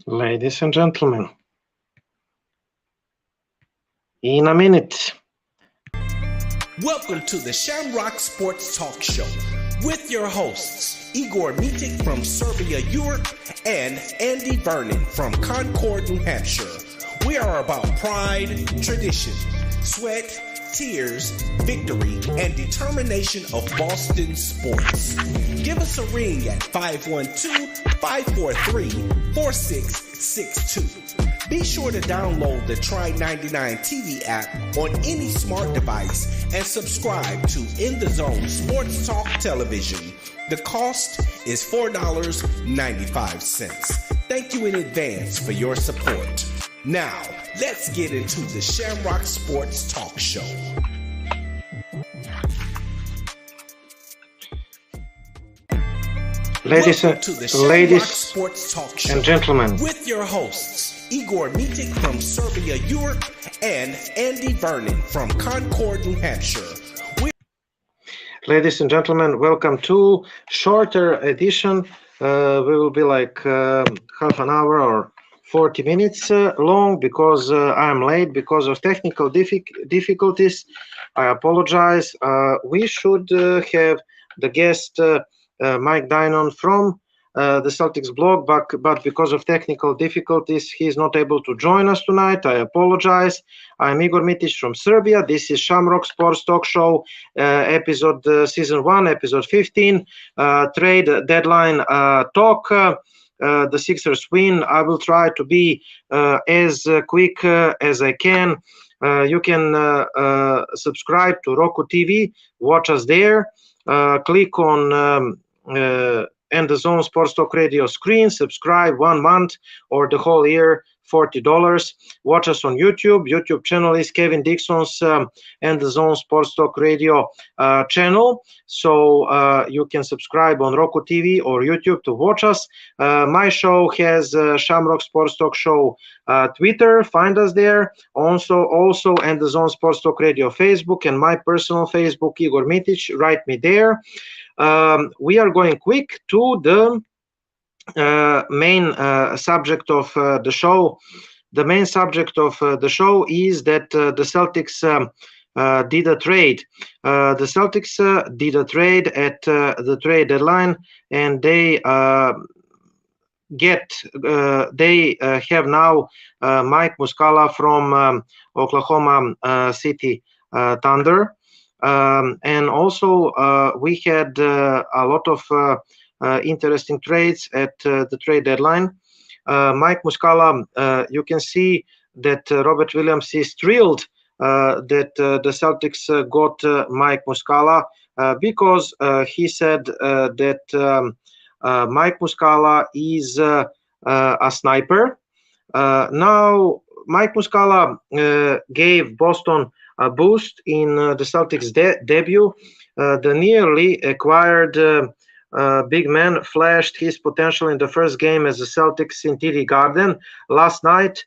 Ladies and gentlemen, in a minute. Welcome to the Shamrock Sports Talk Show with your hosts, Igor Mitic from Serbia, Europe, and Andy Vernon from Concord, New Hampshire. We are about pride, tradition, sweat, tears, victory, and determination of Boston sports. Give us a ring at 512-543-4662. Be sure to download the Try 99 TV app on any smart device and subscribe to In the Zone Sports Talk Television. The cost is $4.95. Thank you in advance for your support. Now, let's get into the Shamrock Sports Talk Show. Ladies and gentlemen, with your hosts, Igor Mitic from Serbia, Europe, and Andy Vernon from Concord, New Hampshire. Ladies and gentlemen, welcome to shorter edition. We will be like half an hour or 40 minutes long because I am late because of technical difficulties. I apologize. We should have the guest Mike Dynon from the Celtics blog, but because of technical difficulties, he is not able to join us tonight. I apologize. I'm Igor Mitic from Serbia. This is Shamrock Sports Talk Show, episode season 1, episode 15, trade deadline talk. The Sixers win. I will try to be as quick as I can. You can subscribe to Roku TV, watch us there. Click on and the Zone Sports Talk Radio screen, subscribe 1 month or the whole year, $40. Watch us on YouTube. YouTube channel is Kevin Dixon's and the Zone Sports Talk Radio channel. So you can subscribe on Roku TV or YouTube to watch us. My show has Shamrock Sports Talk Show Twitter. Find us there. Also and the Zone Sports Talk Radio Facebook and my personal Facebook, Igor Mitic. Write me there. We are going quick to the main subject of the show. The main subject of the show is that the Celtics did a trade. The Celtics did a trade at the trade deadline, and they have now Mike Muscala from Oklahoma City Thunder. And also we had a lot of interesting trades at the trade deadline. Mike Muscala, you can see that Robert Williams is thrilled that the Celtics got Mike Muscala because he said that Mike Muscala is a sniper. Now, Mike Muscala gave Boston a boost in the Celtics debut. The nearly acquired big man flashed his potential in the first game as the Celtics in TD Garden last night.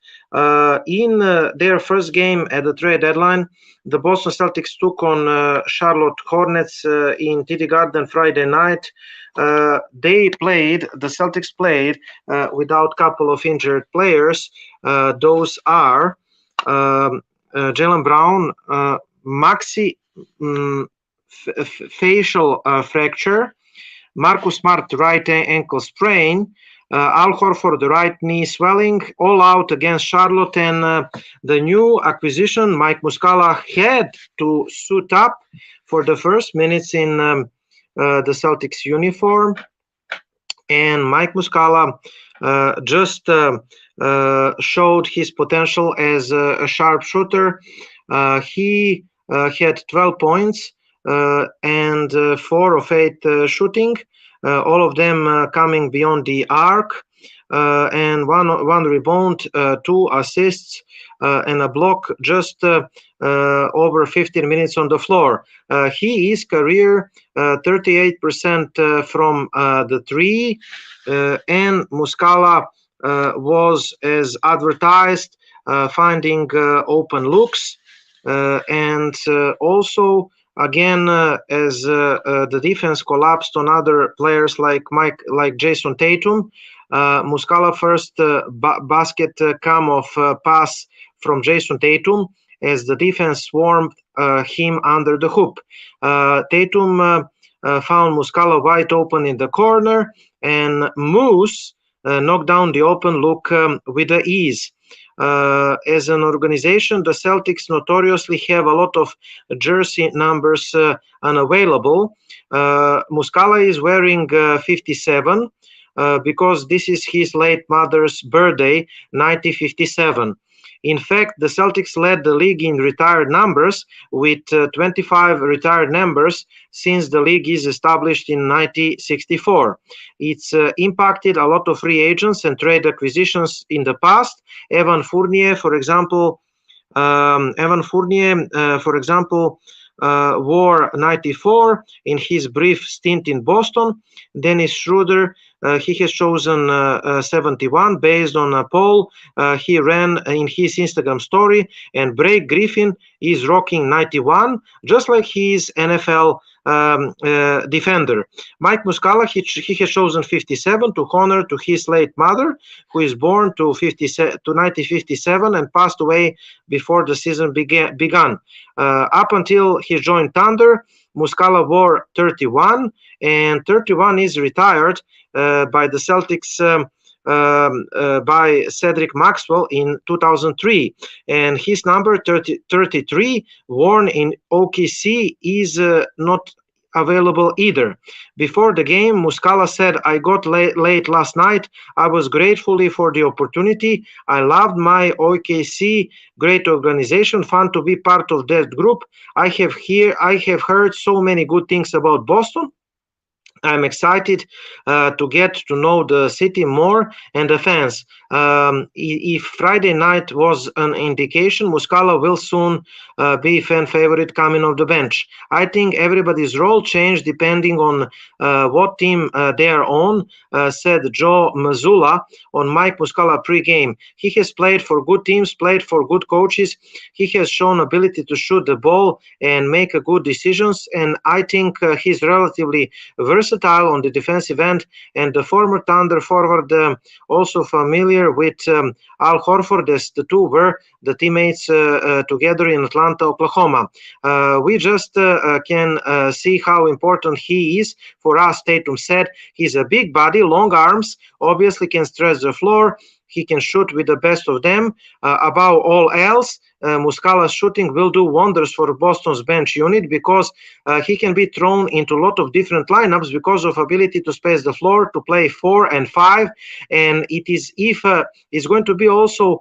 In their first game at the trade deadline, the Boston Celtics took on Charlotte Hornets in TD Garden Friday night. The Celtics played without a couple of injured players. Those are Jaylen Brown, maxi facial fracture, Marcus Smart right ankle sprain, Al Horford the right knee swelling, all out against Charlotte, and the new acquisition Mike Muscala had to suit up for the first minutes in the Celtics uniform, and Mike Muscala just showed his potential as a sharpshooter. He had 12 points and 4 of 8 shooting, all of them coming beyond the arc, and one rebound, 2 assists, and a block just over 15 minutes on the floor. He is career 38% from the 3, and Muscala was, as advertised, finding open looks, and also again, as the defense collapsed on other players like Jason Tatum. Muscala first basket come of pass from Jason Tatum as the defense swarmed him under the hoop. Tatum found Muscala wide open in the corner, and Moose knocked down the open look with the ease. As an organization, the Celtics notoriously have a lot of jersey numbers unavailable. Muscala is wearing 57 because this is his late mother's birthday, 1957. In fact, the Celtics led the league in retired numbers with 25 retired numbers since the league is established in 1964. It's impacted a lot of free agents and trade acquisitions in the past. Evan Fournier, for example, wore 94 in his brief stint in Boston. Dennis Schroeder, he has chosen 71 based on a poll he ran in his Instagram story, and Blake Griffin is rocking 91, just like his NFL defender. Mike Muscala, he has chosen 57 to honor to his late mother, who is born to 1957 and passed away before the season began. Up until he joined Thunder, Muscala wore 31, and 31 is retired by the Celtics by Cedric Maxwell in 2003, and his number 33 worn in OKC is not available either. Before the game, Muscala said, "I got late last night. I was grateful for the opportunity. I loved my OKC, great organization, fun to be part of that group. I have heard so many good things about Boston. I'm excited to get to know the city more and the fans. If Friday night was an indication, Muscala will soon be fan favorite coming off the bench. I think everybody's role changed depending on what team they are on," said Joe Mazzulla on Mike Muscala pregame. "He has played for good teams, played for good coaches. He has shown ability to shoot the ball and make good decisions, and I think he's relatively versatile on the defensive end, and the former Thunder forward also familiar with Al Horford, as the two were the teammates together in Atlanta, Oklahoma. We just can see how important he is for us," Tatum said. "He's a big body, long arms, obviously can stretch the floor. He can shoot with the best of them. Above all else, Muscala's shooting will do wonders for Boston's bench unit because he can be thrown into a lot of different lineups because of ability to space the floor, to play 4 and 5, and it's going to be also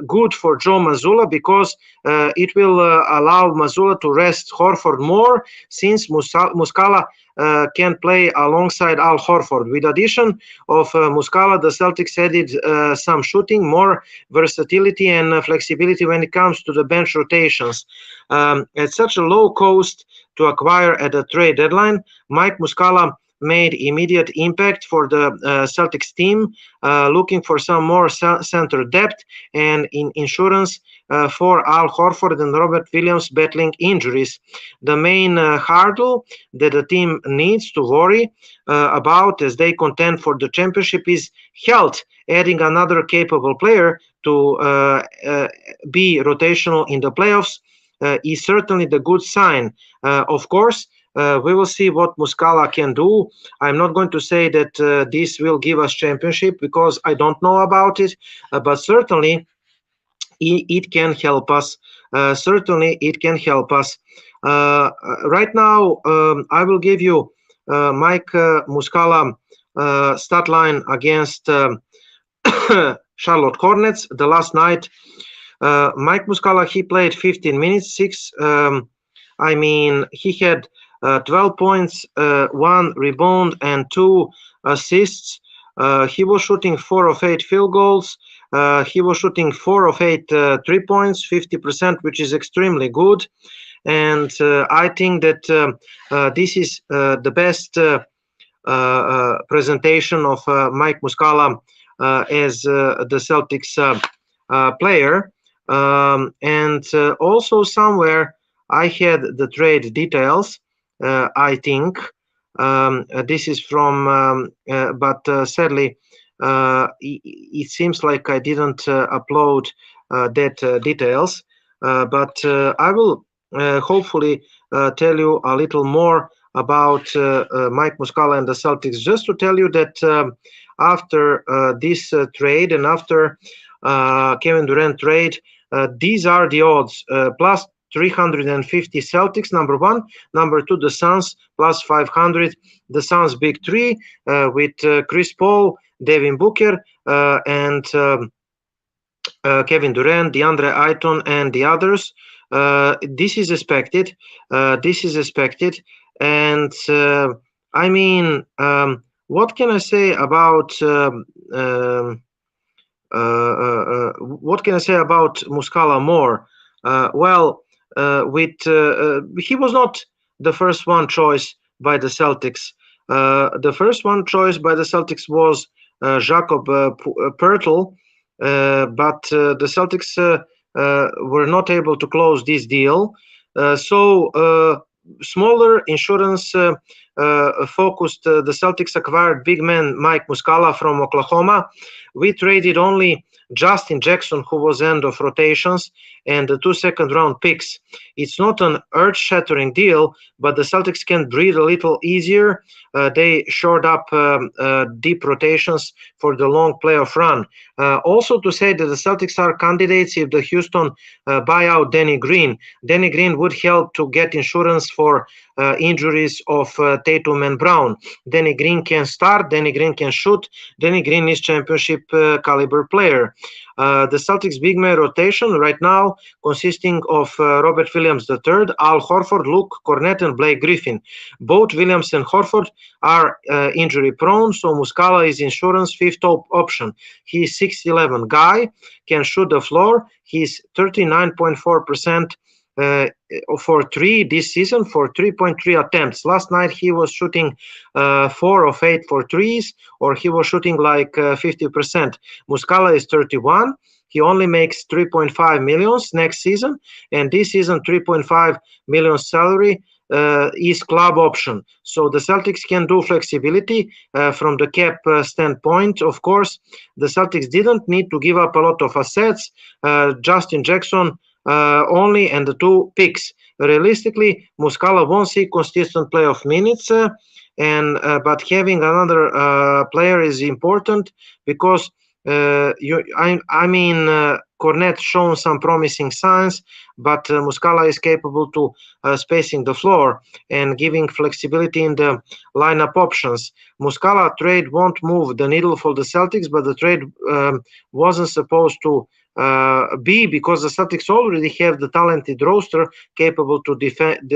good for Joe Mazzulla because it will allow Mazzulla to rest Horford more, since Muscala can play alongside Al Horford. With addition of Muscala, the Celtics added some shooting, more versatility and flexibility when it comes to the bench rotations. At such a low cost to acquire at the trade deadline, Mike Muscala made immediate impact for the Celtics team, looking for some more center depth and insurance for Al Horford and Robert Williams battling injuries. The main hurdle that the team needs to worry about as they contend for the championship is health. Adding another capable player to be rotational in the playoffs is certainly the good sign. Of course, we will see what Muscala can do. I'm not going to say that this will give us championship because I don't know about it, but certainly it can help us. Certainly it can help us. Right now, I will give you Mike Muscala stat line against Charlotte Hornets. The last night, Mike Muscala, he played 15 minutes, he had 12 points, 1 rebound, and 2 assists. He was shooting 4 of 8 field goals. He was shooting 4 of 8 3 points, 50%, which is extremely good. And I think that this is the best presentation of Mike Muscala as the Celtics player. And also somewhere I had the trade details. I think this is from, but sadly, it seems like I didn't upload that details. But I will hopefully tell you a little more about Mike Muscala and the Celtics. Just to tell you that after this trade and after Kevin Durant trade, these are the odds. Plus 350 Celtics, number one. Number two, the Suns, plus 500. The Suns big three with Chris Paul, Devin Booker, and Kevin Durant, DeAndre Ayton, and the others. This is expected. And I mean, what can I say about what can I say about Muscala more? He was not the first one choice by the Celtics. The first one choice by the Celtics was Jakob Poeltl, but the Celtics were not able to close this deal. So smaller insurance focused, the Celtics acquired big man Mike Muscala from Oklahoma. We traded only Justin Jackson, who was end of rotations, and the 2 second-round picks. It's not an earth-shattering deal, but the Celtics can breathe a little easier. They shored up deep rotations for the long playoff run. Also to say that the Celtics are candidates if the Houston buy out Danny Green. Danny Green would help to get insurance for injuries of Tatum and Brown. Danny Green can start, Danny Green can shoot, Danny Green is championship caliber player. The Celtics big man rotation right now consisting of Robert Williams III, Al Horford, Luke Cornett, and Blake Griffin. Both Williams and Horford are injury prone, so Muscala is insurance fifth option. He is 6'11" guy, can shoot the floor. He's 39.4% for three this season for 3.3 attempts. Last night he was shooting 4 of 8 for threes, or he was shooting like 50%. Muscala is 31. He only makes 3.5 millions next season, and this season 3.5 million salary is club option. So the Celtics can do flexibility from the cap standpoint. Of course, the Celtics didn't need to give up a lot of assets. Justin Jackson only and the 2 picks. Realistically, Muscala won't see consistent playoff minutes, but having another player is important because Cornett shown some promising signs, but Muscala is capable to spacing the floor and giving flexibility in the lineup options. Muscala trade won't move the needle for the Celtics, but the trade wasn't supposed to be, because the Celtics already have the talented roster capable to defend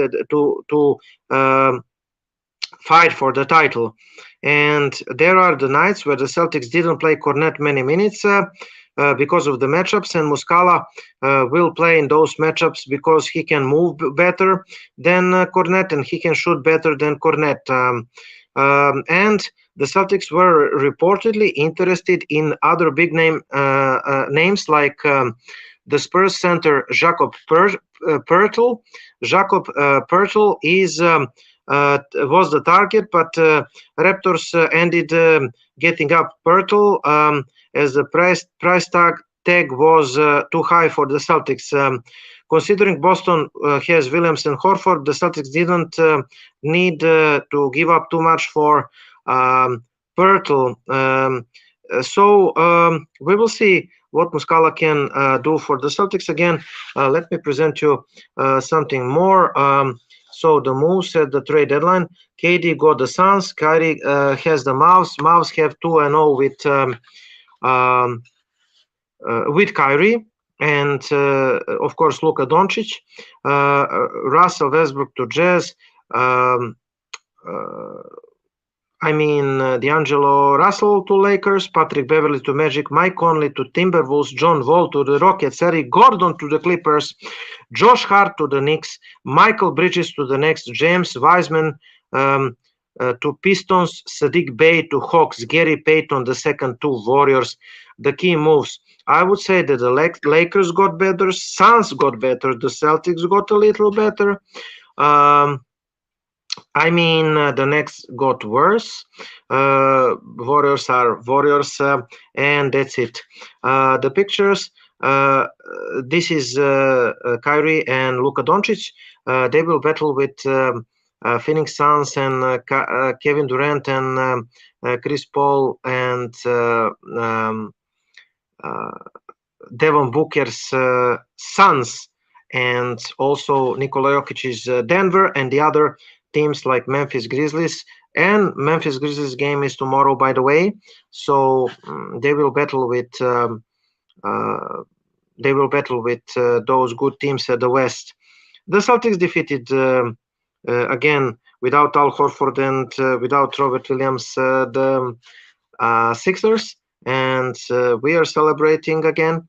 fight for the title. And there are the nights where the Celtics didn't play Cornett many minutes because of the matchups, and Muscala will play in those matchups because he can move better than Cornett and he can shoot better than Cornett. And the Celtics were reportedly interested in other big names like the Spurs center Jakob Poeltl. Jakob Poeltl was the target, but Raptors ended getting up Poeltl as the price tag was too high for the Celtics. Considering Boston has Williams and Horford, the Celtics didn't need to give up too much for Poeltl. So we will see what Muscala can do for the Celtics. Again, let me present you something more. So the moves at the trade deadline: KD got the Suns, Kyrie has the Mavs. Mavs have 2-0 with Kyrie, and of course Luka Doncic. Russell Westbrook to Jazz. D'Angelo Russell to Lakers, Patrick Beverley to Magic, Mike Conley to Timberwolves, John Wall to the Rockets, Eric Gordon to the Clippers, Josh Hart to the Knicks, Michael Bridges to the Knicks, James Wiseman to Pistons, Sadiq Bey to Hawks, Gary Payton II to Warriors, the key moves. I would say that the Lakers got better, Suns got better, the Celtics got a little better. I mean, the Nets got worse. Warriors are Warriors, and that's it. The pictures. This is Kyrie and Luka Doncic. They will battle with Phoenix Suns and Kevin Durant and Chris Paul and Devin Booker's Suns, and also Nikola Jokic's Denver, and the other teams like Memphis Grizzlies. And Memphis Grizzlies game is tomorrow, by the way. So they will battle with those good teams at the West. The Celtics defeated again without Al Horford and without Robert Williams the Sixers, and we are celebrating again.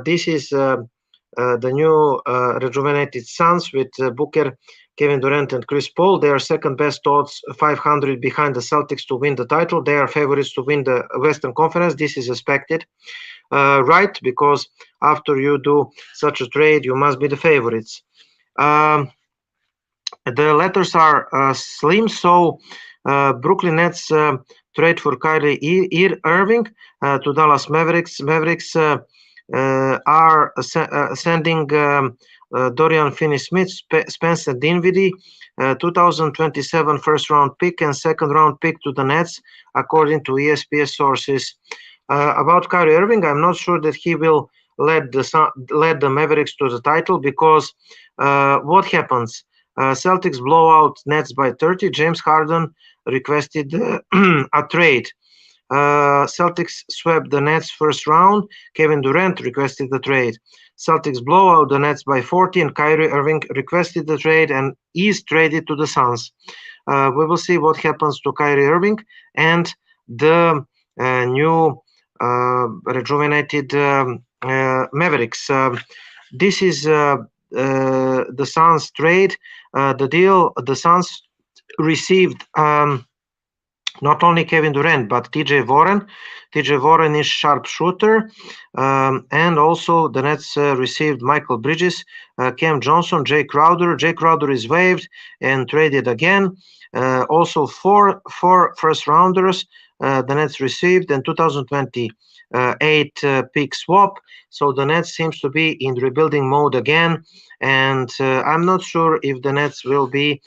This is the new rejuvenated Suns with Booker, Kevin Durant, and Chris Paul. They are second best odds, 500 behind the Celtics to win the title. They are favorites to win the Western Conference. This is expected, right? Because after you do such a trade, you must be the favorites. The letters are slim, so Brooklyn Nets trade for Kyrie Irving to Dallas Mavericks. Mavericks are sending Dorian Finney-Smith, Spencer Dinwiddie, 2027 first-round pick and second-round pick to the Nets, according to ESPN sources. About Kyrie Irving, I'm not sure that he will lead the Mavericks to the title, because what happens? Celtics blow out Nets by 30. James Harden requested a trade. Celtics swept the Nets first round. Kevin Durant requested the trade. Celtics blow out the Nets by 40, and Kyrie Irving requested the trade and is traded to the Suns. We will see what happens to Kyrie Irving and the new rejuvenated Mavericks. This is the Suns trade. The deal, the Suns received not only Kevin Durant, but TJ Warren. TJ Warren is sharpshooter. And also the Nets received Michael Bridges, Cam Johnson, Jay Crowder. Jay Crowder is waived and traded again. Also four first rounders the Nets received, and 2028 pick swap. So the Nets seems to be in rebuilding mode again, and I'm not sure if the Nets will be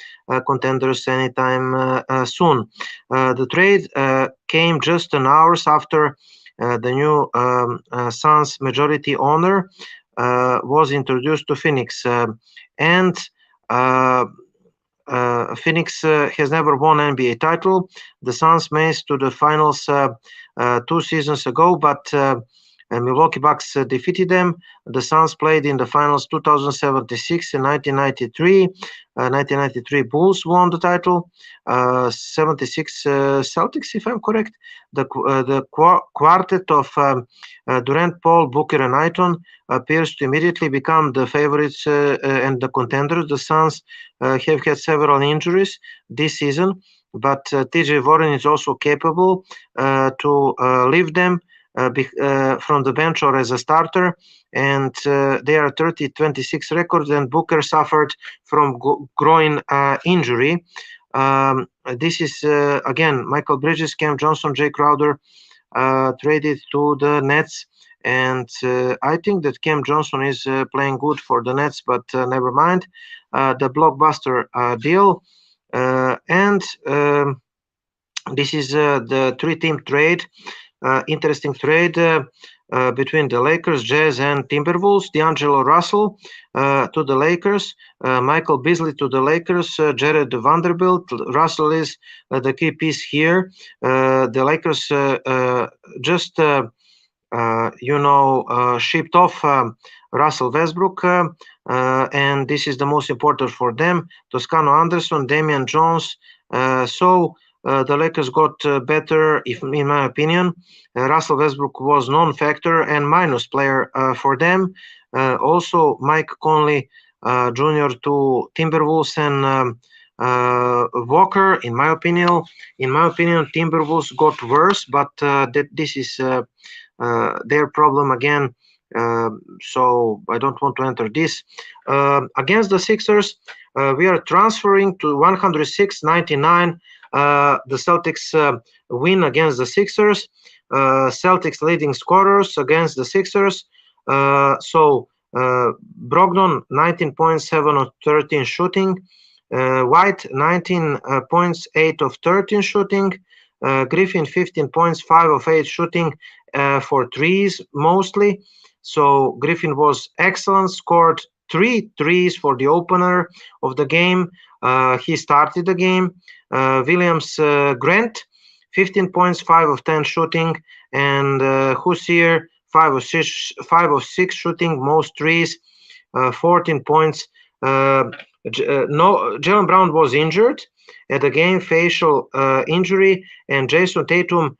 contenders anytime soon. The trade came just an hours after the new Suns majority owner was introduced to Phoenix, and Phoenix has never won NBA title. The Suns made to the finals 2 seasons ago, but Milwaukee Bucks defeated them. The Suns played in the finals 2076 and 1993. 1993 Bulls won the title. 76 Celtics, if I'm correct. The quartet of Durant, Paul, Booker, and Ayton appears to immediately become the favorites and the contenders. The Suns have had several injuries this season, but TJ Warren is also capable to leave them from the bench or as a starter, and they are 30-26 records, and Booker suffered from groin injury. This is again Michael Bridges, Cam Johnson, Jay Crowder traded to the Nets, and I think that Cam Johnson is playing good for the Nets, but never mind. The blockbuster deal, and this is the 3-team trade. Interesting trade between the Lakers, Jazz, and Timberwolves. D'Angelo Russell to the Lakers, Michael Beasley to the Lakers, Jared Vanderbilt. Russell is the key piece here. The Lakers just shipped off Russell Westbrook, and this is the most important for them. Toscano Anderson, Damian Jones. The Lakers got better, in my opinion. Russell Westbrook was non-factor and minus player for them. Also, Mike Conley Jr. to Timberwolves, and Walker. In my opinion, Timberwolves got worse, but this is their problem again. So I don't want to enter this. Against the Sixers, we are transferring to 106.99. The Celtics win against the Sixers. Celtics leading scorers against the Sixers. Brogdon 19 points, 7 of 13 shooting. White 19 points, 8 of 13 shooting. Griffin 15 points, 5 of 8 shooting for threes mostly. So Griffin was excellent, scored 3 threes for the opener of the game. He started the game. Williams Grant 15 points, 5 of 10 shooting, and Hussier 5 of 6 shooting, most threes, 14 points. Jaylen Brown was injured at the game, facial injury, and Jason Tatum,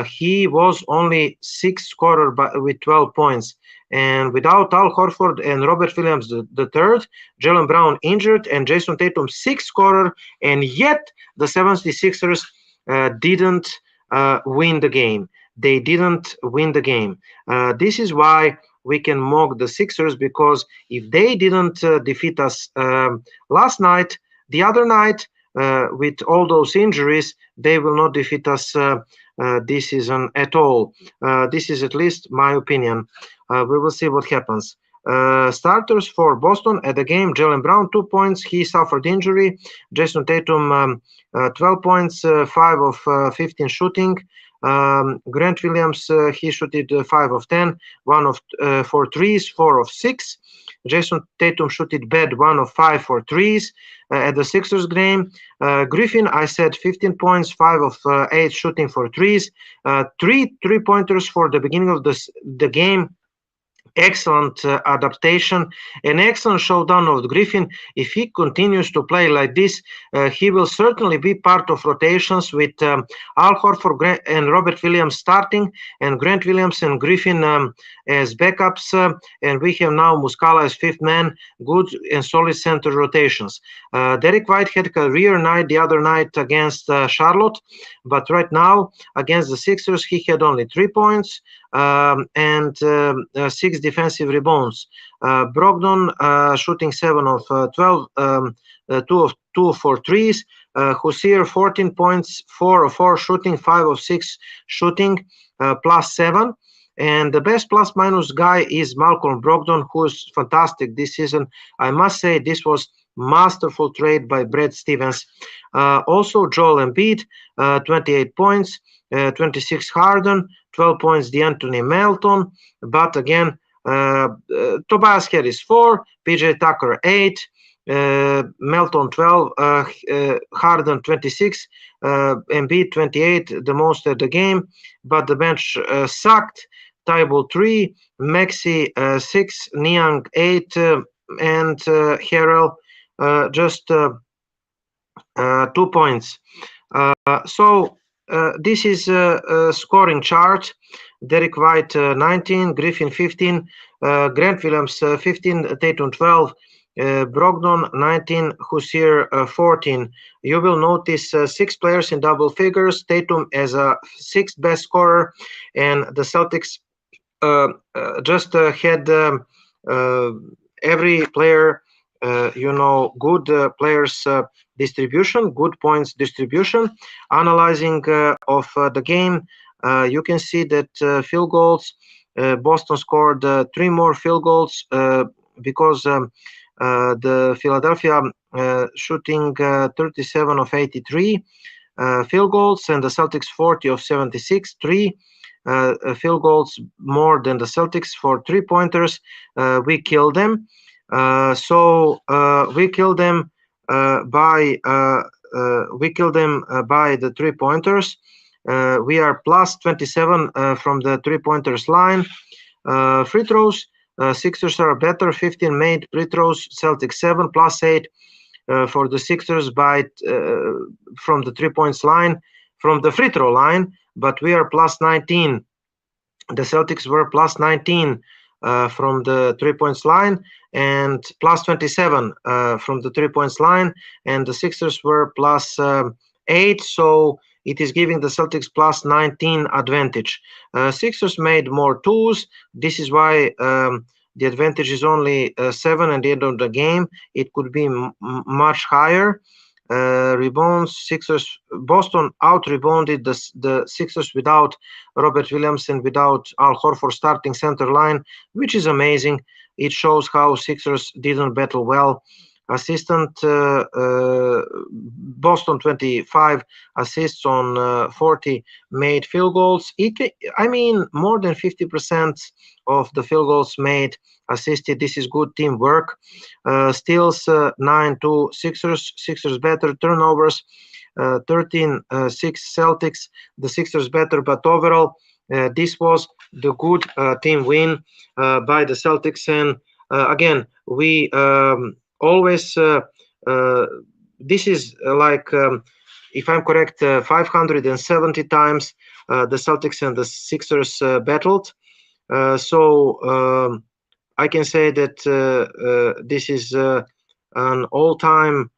he was only 6th scorer with 12 points. And without Al Horford and Robert Williams the third, Jaylen Brown injured, and Jason Tatum 6th scorer, and yet the 76ers didn't win the game. They didn't win the game. This is why we can mock the Sixers, because if they didn't defeat us last night, the other night, with all those injuries, they will not defeat us this season at all. This is at least my opinion. We will see what happens. Starters for Boston at the game: Jaylen Brown 2 points, he suffered injury. Jason Tatum 12 points, 5 of 15 shooting. Grant Williams, he shooted 5 of 10, 1 of 4 threes, 4 of 6. Jason Tatum shooted bad, 1 of 5 for threes at the Sixers game. Griffin, I said 15 points, 5 of 8 shooting for threes. 3 3-pointers for the beginning of the game. Excellent adaptation, an excellent showdown of Griffin. If he continues to play like this, he will certainly be part of rotations with Al Horford and Robert Williams starting, and Grant Williams and Griffin as backups, and we have now Muscala as 5th man. Good and solid center rotations. Derek White had a career night the other night against Charlotte, but right now against the Sixers he had only 3 points and 6 defensive rebounds. Brogdon shooting 7 of 12, 2 for threes. Hussier 14 points, 4 of 4 shooting, 5 of 6 shooting, +7. And the best plus-minus guy is Malcolm Brogdon, who's fantastic this season. I must say this was masterful trade by Brad Stevens. Also Joel Embiid, 28 points, 26 Harden, 12 points DeAnthony Melton, but again Tobias Harris 4, PJ Tucker 8, Melton 12, Harden 26, Embiid 28, the most at the game, but the bench sucked. Tybalt 3, Maxey 6, Niang 8, and Harrell just 2 points. So this is a scoring chart. Derek White 19, Griffin 15, Grant Williams 15, Tatum 12, Brogdon 19, Hussier 14. You will notice 6 players in double figures. Tatum as a 6th best scorer, and the Celtics just had every player, good players distribution, good points distribution. Analyzing of the game, you can see that field goals, Boston scored 3 more field goals because the Philadelphia shooting 37 of 83 field goals, and the Celtics 40 of 76, 3 field goals more than the Celtics for 3-pointers. We killed them. We killed them by the 3-pointers. We are plus 27 from the 3-pointers line. Free throws, Sixers are better, 15 made free throws, Celtics 7, +8 for the Sixers by from the 3-points line, from the free throw line, but we are plus 19. The Celtics were plus 19 from the 3-points line, and plus 27 from the 3-points line, and the Sixers were plus 8. So it is giving the Celtics plus 19 advantage. Sixers made more twos. This is why the advantage is only 7 at the end of the game. It could be much higher. Rebounds, Sixers, Boston out-rebounded the Sixers without Robert Williams and without Al Horford starting center line, which is amazing. It shows how Sixers didn't battle well. Boston 25 assists on 40 made field goals. I mean, more than 50% of the field goals made assisted. This is good teamwork. Steals 9-2 Sixers. Sixers better. Turnovers 13-6 Celtics. The Sixers better, but overall this was the good team win by the Celtics. And again, we always this is like if I'm correct 570 times the Celtics and the Sixers battled. So I can say that this is an all-time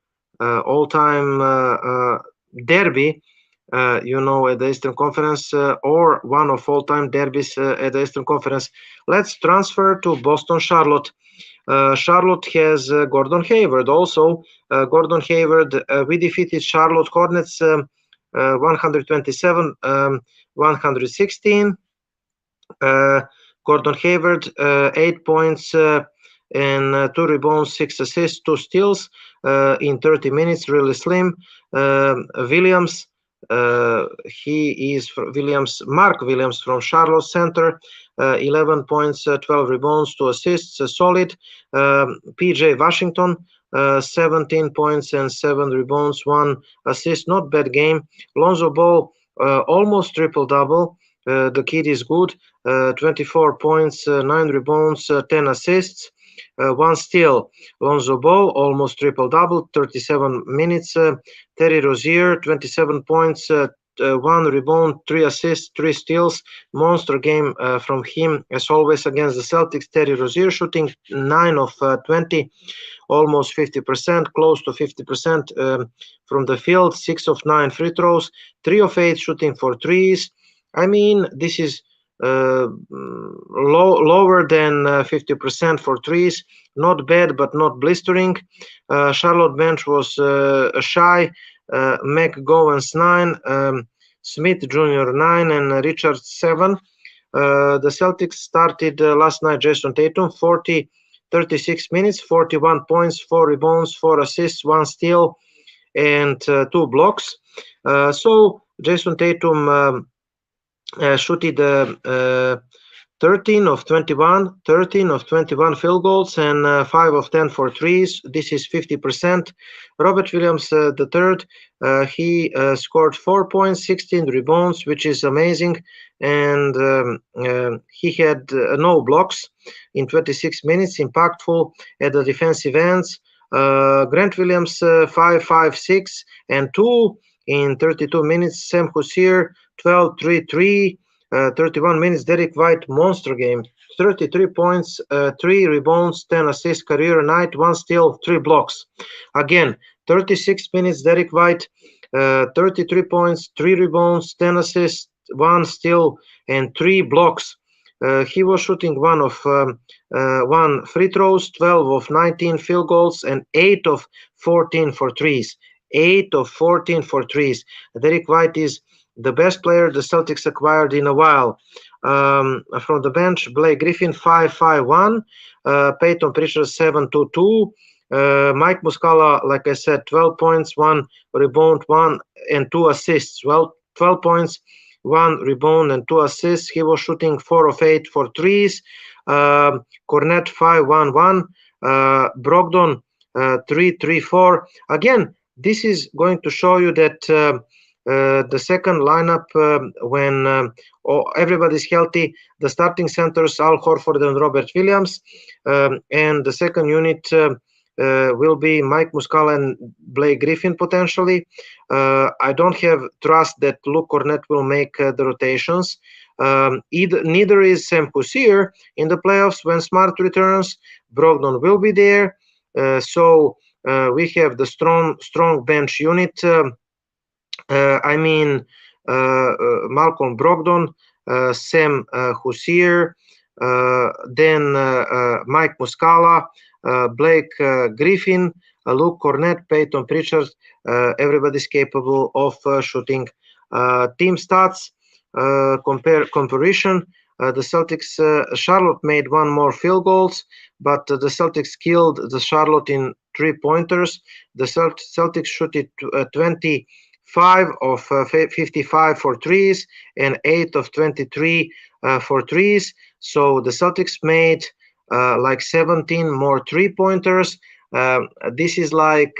derby, at the Eastern Conference, or one of all-time derbies at the Eastern Conference. Let's transfer to Boston, Charlotte. Charlotte has Gordon Hayward also. Gordon Hayward, we defeated Charlotte Hornets 127-116. Gordon Hayward, 8 points and 2 rebounds, 6 assists, 2 steals in 30 minutes, really slim. Williams, Mark Williams from Charlotte Center, 11 points, 12 rebounds, 2 assists, solid. PJ Washington, 17 points and 7 rebounds, 1 assist, not bad game. Lonzo Ball, almost triple-double. The kid is good, 24 points, 9 rebounds, 10 assists, 1 steal. Lonzo Ball, almost triple-double, 37 minutes. Terry Rozier, 27 points, 1 rebound, 3 assists, 3 steals. Monster game from him, as always, against the Celtics. Terry Rozier shooting 9 of 20, almost 50%, close to 50% from the field, 6 of 9 free throws, 3 of 8 shooting for threes. I mean, this is lower than 50% for threes. Not bad, but not blistering. Charlotte bench was shy. McGowens 9, Smith Jr. 9, and Richards 7. The Celtics started last night. Jason Tatum, 36 minutes, 41 points, 4 rebounds, 4 assists, 1 steal, and 2 blocks. So Jason Tatum shooted 13 of 21 field goals and 5 of 10 for threes. This is 50%. Robert Williams the third, he scored 4 points, 16 rebounds, which is amazing, and he had no blocks in 26 minutes, impactful at the defensive ends. Grant Williams 5-5-6 and 2 in 32 minutes. Sam Husseir 12-3-3, 31 minutes. Derek White, monster game, 33 points, 3 rebounds, 10 assists, career night, 1 steal, 3 blocks. Again, 36 minutes. Derek White, 33 points, 3 rebounds, 10 assists, 1 steal, and 3 blocks. He was shooting 1 of 1 free throws, 12 of 19 field goals, and 8 of 14 for threes. 8 of 14 for threes. Derek White is the best player the Celtics acquired in a while. From the bench, Blake Griffin 5-5-1, Peyton Pritchard 7-2-2, Mike Muscala, like I said, 12 points, 1 rebound, 1 and 2 assists. Well, 12 points, 1 rebound and 2 assists. He was shooting 4 of 8 for threes. Cornette 5-1-1, Brogdon 3-3-4. Again, this is going to show you that the second lineup, when everybody's healthy, the starting centers, Al Horford and Robert Williams, and the second unit will be Mike Muscala and Blake Griffin potentially. I don't have trust that Luke Cornette will make the rotations. Neither is Sam Husseir in the playoffs when Smart returns. Brogdon will be there. So we have the strong bench unit. I mean Malcolm Brogdon, Sam Hussier, then Mike Muscala, Blake Griffin, Luke Cornett, Peyton Pritchard. Everybody's capable of shooting. Team stats comparison. The Celtics, Charlotte made one more field goals, but the Celtics killed the Charlotte in 3-pointers. The Celtics shot it 25 of 55 for threes and 8 of 23 for threes. So the Celtics made like 17 more 3-pointers. This is like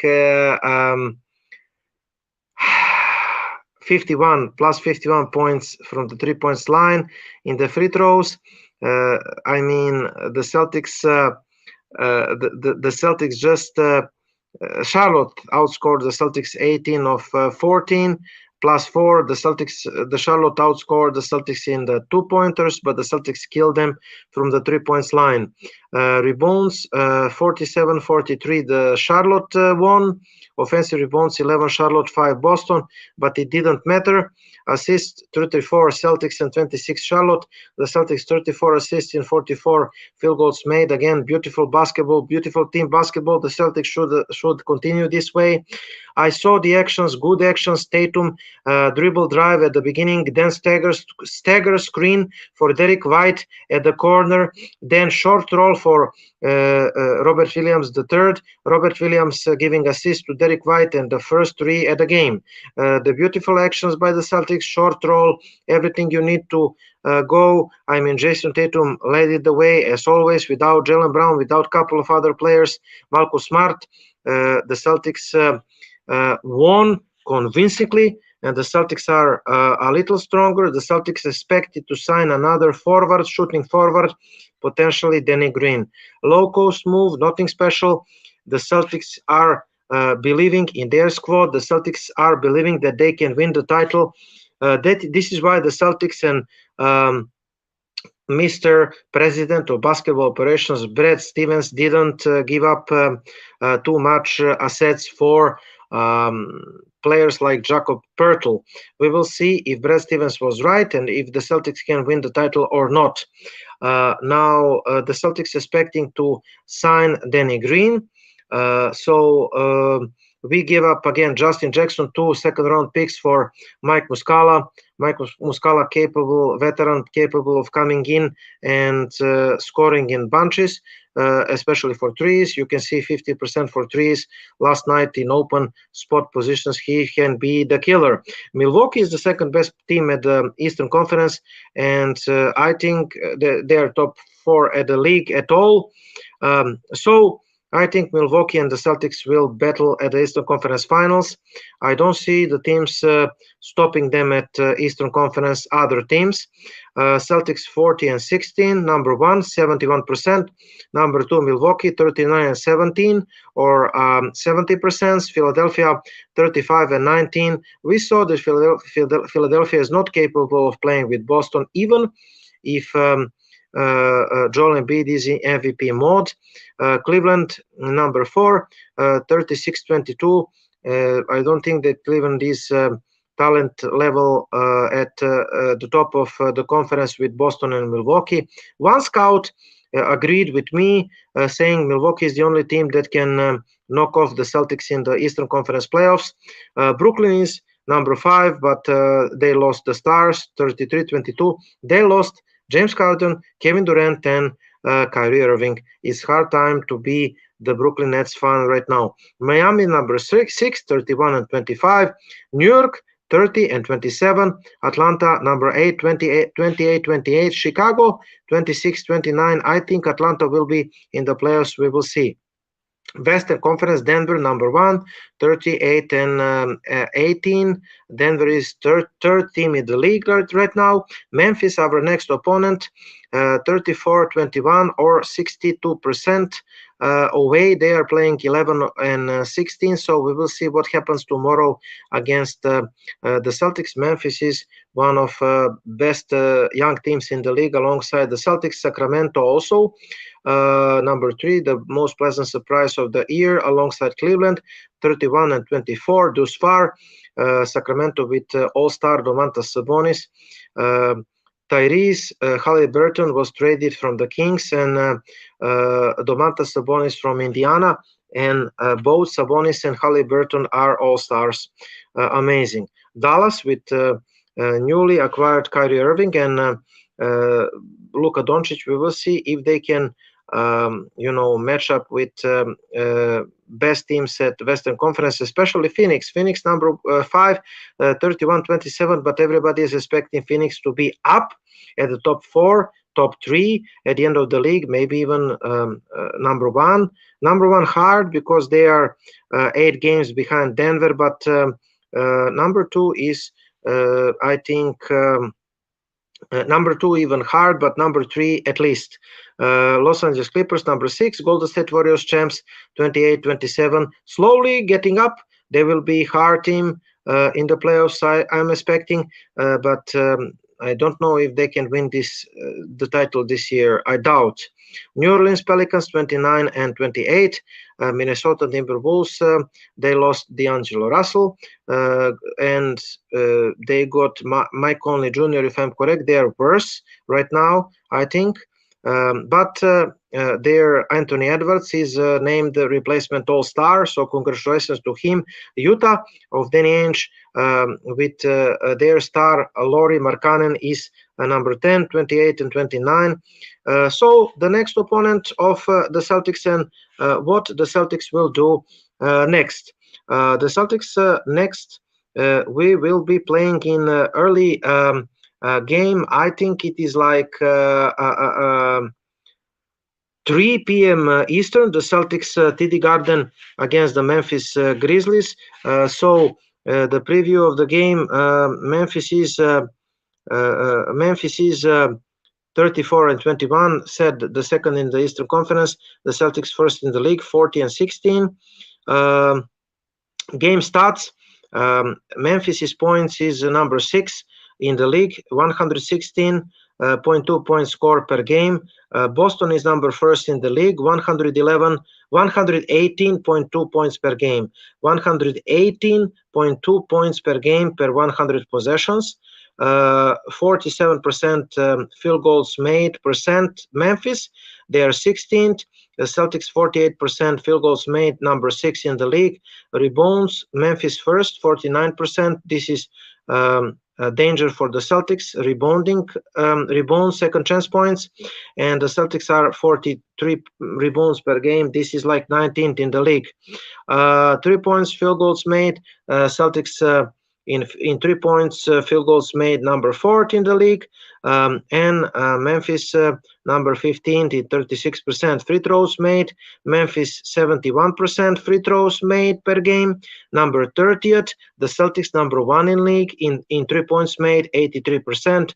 51 points from the 3 points line. In the free throws, I mean the Celtics the Celtics just Charlotte outscored the Celtics 18 of 14 +4. The Charlotte outscored the Celtics in the 2-pointers, but the Celtics killed them from the 3 points line. Rebounds 47-43. The Charlotte won. Offensive rebounds 11 Charlotte, 5 Boston, but it didn't matter. Assists 34 Celtics and 26 Charlotte. The Celtics 34 assists in 44 field goals made. Again, beautiful basketball, beautiful team basketball. The Celtics should continue this way. I saw the actions, good actions. Tatum dribble drive at the beginning, then stagger screen for Derek White at the corner, then short roll for Robert Williams III. Robert Williams giving assist to Derek White and the first 3 at the game. The beautiful actions by the Celtics, short roll, everything you need to go. I mean, Jason Tatum led it the way as always, without Jaylen Brown, without a couple of other players. Marcus Smart. The Celtics won convincingly, and the Celtics are a little stronger. The Celtics expected to sign another forward, shooting forward, potentially Danny Green. Low cost move, nothing special. The Celtics are believing in their squad. The Celtics are believing that they can win the title. This is why the Celtics and Mr. President of Basketball Operations, Brad Stevens, didn't give up too much assets for players like Jakob Poeltl. We will see if Brad Stevens was right and if the Celtics can win the title or not. Now, the Celtics expecting to sign Danny Green. We give up again Justin Jackson, 2 second-round picks for Mike Muscala. Mike Muscala, veteran, capable of coming in and scoring in bunches, especially for threes. You can see 50% for threes. Last night in open spot positions, he can be the killer. Milwaukee is the second best team at the Eastern Conference, and I think they are top 4 at the league at all. I think Milwaukee and the Celtics will battle at the Eastern Conference Finals. I don't see the teams stopping them at Eastern Conference other teams. Celtics 40-16, number 1, 71%. Number 2, Milwaukee 39-17 or 70%. Philadelphia 35-19. We saw that Philadelphia is not capable of playing with Boston, even if Joel Embiid is in MVP mode. Cleveland number 4, 36-22. I don't think that Cleveland is talent level at the top of the conference with Boston and Milwaukee. One scout agreed with me, saying Milwaukee is the only team that can knock off the Celtics in the Eastern Conference playoffs. Brooklyn is number 5, but they lost the Stars 33-22. They lost James Harden, Kevin Durant, and Kyrie Irving. It's hard time to be the Brooklyn Nets fan right now. Miami number 6, 31-25. New York 30-27. Atlanta number 8, 28-28. Chicago 26-29. I think Atlanta will be in the playoffs. We will see. Western Conference, Denver number 1, 38-18. Denver is third team in the league right now. Memphis, our next opponent, 34-21 or 62%. Away they are playing 11 and 16, so we will see what happens tomorrow against the Celtics. Memphis is one of best young teams in the league alongside the Celtics. Sacramento also number 3, the most pleasant surprise of the year alongside Cleveland, 31 and 24 thus far. Sacramento with all-star Domantas Sabonis. Tyrese Halliburton was traded from the Kings, and Domantas Sabonis from Indiana, and both Sabonis and Halliburton are all-stars. Amazing. Dallas with newly acquired Kyrie Irving and Luka Doncic. We will see if they can match up with best teams at Western Conference, especially Phoenix. Phoenix number 5, 31-27, but everybody is expecting Phoenix to be up at the top 4, top 3 at the end of the league, maybe even number 1. Number 1 hard because they are 8 games behind Denver, but number 2 is, I think, number 2 even hard, but number 3 at least. Los Angeles Clippers number 6, Golden State Warriors champs 28-27, slowly getting up. They will be hard team in the playoffs, I'm expecting, but I don't know if they can win the title this year. I doubt. New Orleans Pelicans 29 and 28. Minnesota Timberwolves, they lost D'Angelo Russell, and they got Mike Conley Jr., if I'm correct. They are worse right now, I think. But their Anthony Edwards is named the replacement all-star, so congratulations to him. Utah of Danny Ainge with their star Lauri Markkanen is number 10, 28 and 29. So the next opponent of the Celtics and what the Celtics will do next. The Celtics next, we will be playing in early game. I think it is like 3 p.m. Eastern. The Celtics TD Garden against the Memphis Grizzlies. So the preview of the game: Memphis is 34 and 21, said the second in the Eastern Conference. The Celtics first in the league, 40 and 16. Game stats: Memphis's points is number 6 in the league, 116.2 points scored per game. Boston is number 1st in the league, 118.2 points per game, 118.2 points per game per 100 possessions. 47% field goals made percent. Memphis, they are 16th. The Celtics 48% field goals made, number 6 in the league. Rebounds, Memphis first, 49%. This is a danger for the Celtics. Rebounding, rebounds, second chance points, and the Celtics are 43 rebounds per game. This is like 19th in the league. 3 points field goals made. Celtics in 3 points field goals made, number 4th in the league, and Memphis number 15th in 36% free throws made. Memphis 71% free throws made per game, number 30th. The Celtics number 1 in league in 3 points made, 83%.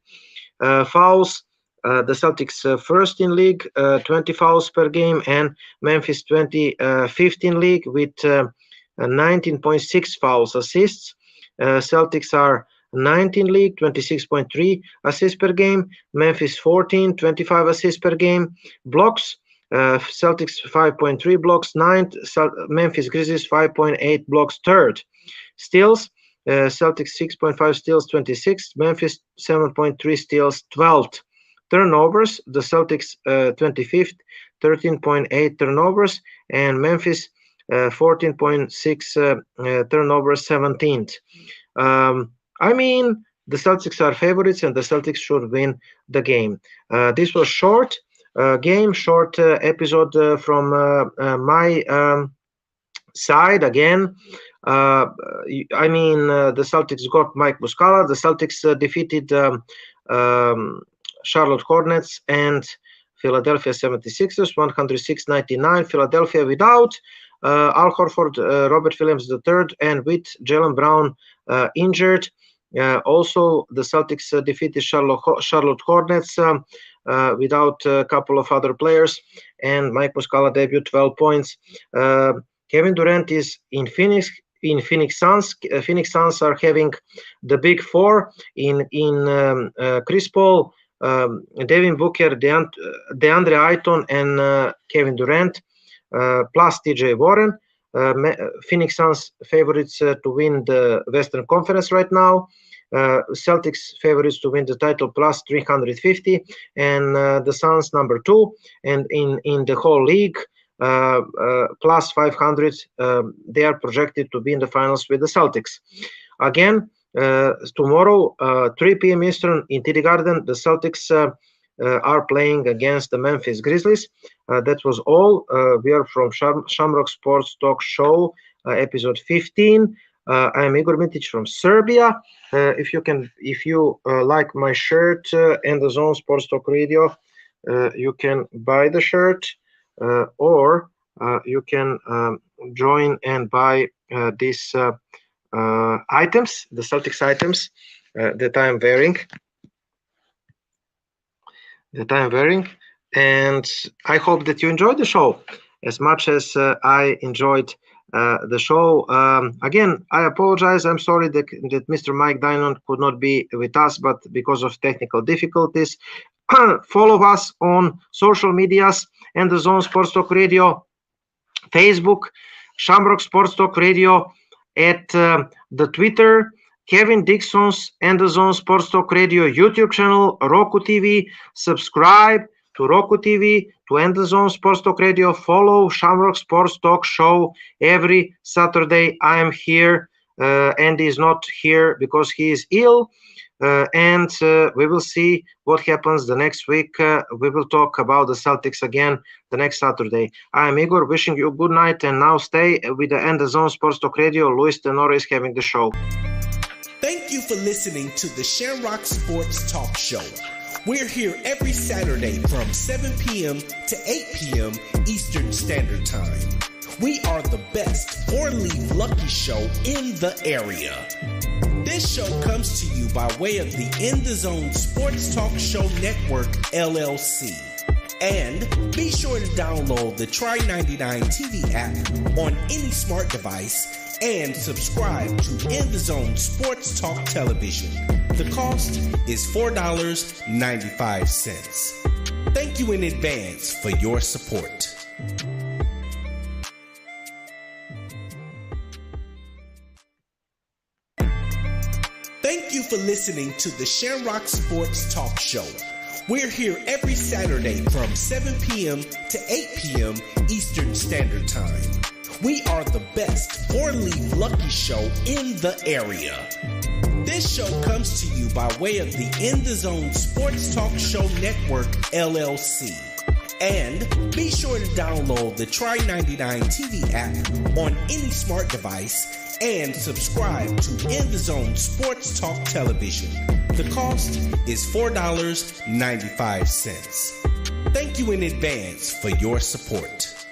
Fouls, the Celtics first in league, 20 fouls per game, and Memphis 25th in league with 19.6 fouls. Assists, Celtics are 19 league, 26.3 assists per game. Memphis 14, 25 assists per game. Blocks, Celtics 5.3 blocks, 9th. Memphis Grizzlies 5.8 blocks, 3rd. Steals, Celtics 6.5 steals, 26th. Memphis 7.3 steals, 12th. Turnovers, the Celtics 25th, 13.8 turnovers, and Memphis 14.6 turnovers, 17th. I mean, the Celtics are favorites, and the Celtics should win the game. This was short game, short episode from my side again. I mean, the Celtics got Mike Muscala. The Celtics defeated Charlotte Hornets and Philadelphia 76ers, 106-99. Philadelphia without Al Horford, Robert Williams III, and with Jaylen Brown injured. Also, the Celtics defeated Charlotte Hornets without a couple of other players, and Mike Muscala debuted 12 points. Kevin Durant is in Phoenix. In Phoenix Suns, Phoenix Suns are having the big four in Chris Paul, Devin Booker, DeAndre Ayton, and Kevin Durant, plus TJ Warren. Phoenix Suns favorites to win the Western Conference right now. Celtics favorites to win the title plus 350, and the Suns number 2, and in the whole league plus 500. They are projected to be in the finals with the Celtics. Again, tomorrow 3 p.m. Eastern in TD Garden, the Celtics are playing against the Memphis Grizzlies. That was all. We are from Shamrock Sports Talk Show, episode 15. I am Igor Mitic from Serbia. If you like my shirt and the Zone Sports Talk Radio, you can buy the shirt, or you can join and buy these items, the Celtics items that I am wearing. And I hope that you enjoyed the show as much as I enjoyed the show. Again, I apologize. I'm sorry that Mr. Mike Dynon could not be with us, but because of technical difficulties. Follow us on social medias and the Zone Sports Talk Radio, Facebook, Shamrock Sports Talk Radio, at the Twitter, Kevin Dixon's and the Zone Sports Talk Radio YouTube channel, Roku TV. Subscribe to Roku TV, to end the Zone Sports Talk Radio. Follow Shamrock Sports Talk Show every Saturday. I am here. Andy is not here because he is ill. And we will see what happens the next week. We will talk about the Celtics again the next Saturday. I am Igor, wishing you a good night, and now stay with the End the Zone Sports Talk Radio. Luis Tenore is having the show. Thank you for listening to the Shamrock Sports Talk Show. We're here every Saturday from 7 p.m. to 8 p.m. Eastern Standard Time. We are the best four-leaf lucky show in the area. This show comes to you by way of the In the Zone Sports Talk Show Network, LLC. And be sure to download the Try 99 TV app on any smart device and subscribe to In the Zone Sports Talk Television. The cost is $4.95. Thank you in advance for your support. Thank you for listening to the Shamrock Sports Talk Show. We're here every Saturday from 7 p.m. to 8 p.m. Eastern Standard Time. We are the best four-leaf lucky show in the area. This show comes to you by way of the In the Zone Sports Talk Show Network, LLC. And be sure to download the Try 99 TV app on any smart device and subscribe to In the Zone Sports Talk Television. The cost is $4.95. Thank you in advance for your support.